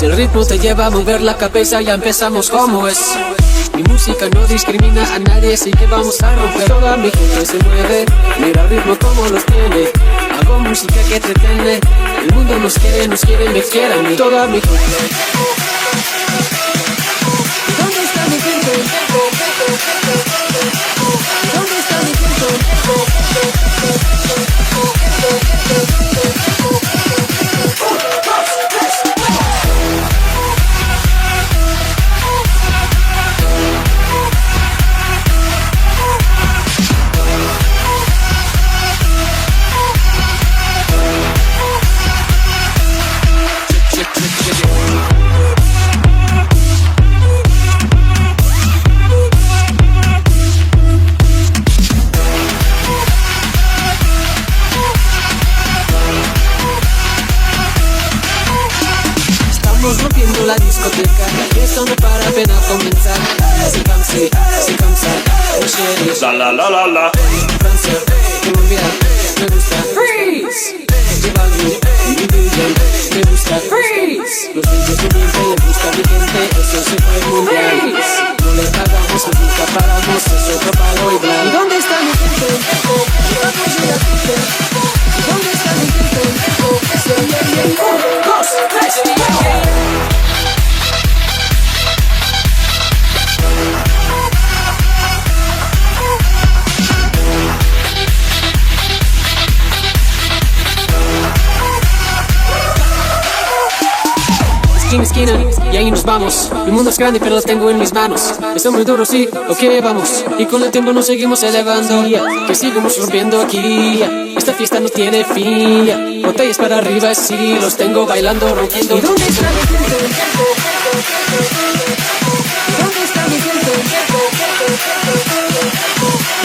Si el ritmo te lleva a mover la cabeza, ya empezamos como es. Mi música no discrimina a nadie, así que vamos a romper. Toda mi gente se mueve, mira el ritmo como los tiene. Hago música que entretiene, el mundo nos quiere, me quiere a mí. Toda mi gente. ¿Dónde está mi gente? ¿Dónde está mi gente? Estamos rompiendo la discoteca, y esto no para apenas comenzar. C'est comme ça, oh chérie. La la la la la. Francia, Colombia, me gusta Freeze. Llevando mi billion, me gusta Freeze. Los niños de mi gente, le gusta mi gente, eso se fue mundial. No le pagamos, nunca paramos, es otro palo y blanco. ¿Y dónde está mi gente? Vamos a la gente. ¿Dónde está mi gente? Uno, dos, tres, esquina, y ahí nos vamos. Mi mundo es grande pero lo tengo en mis manos. Estoy muy duro, sí, ok, vamos. Y con el tiempo nos seguimos elevando, que seguimos rompiendo aquí. Esta fiesta no tiene fin. Botellas para arriba, sí, los tengo bailando, rompiendo. ¿Y dónde está mi gente? ¿Dónde está mi gente?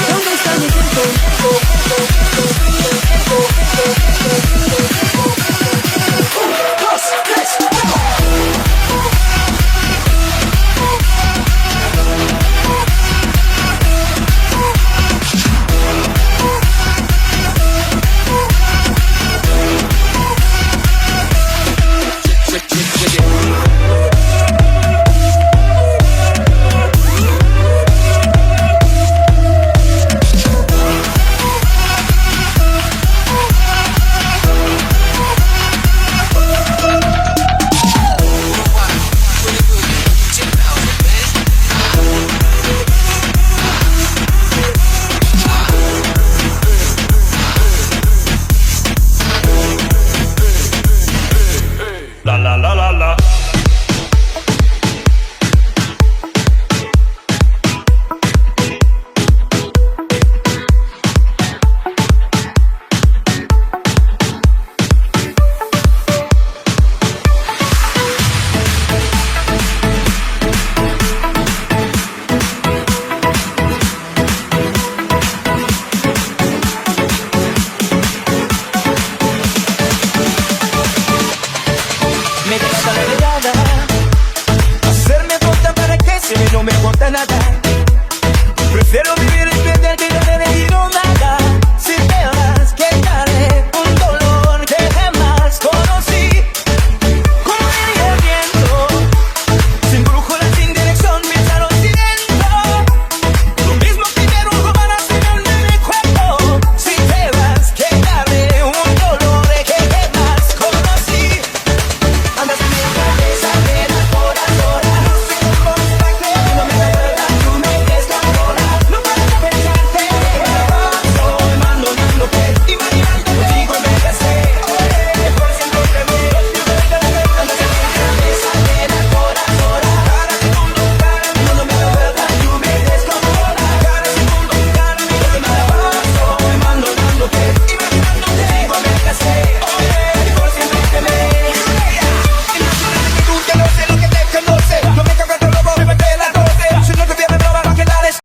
¿Dónde está mi gente? La la la la la. Me gusta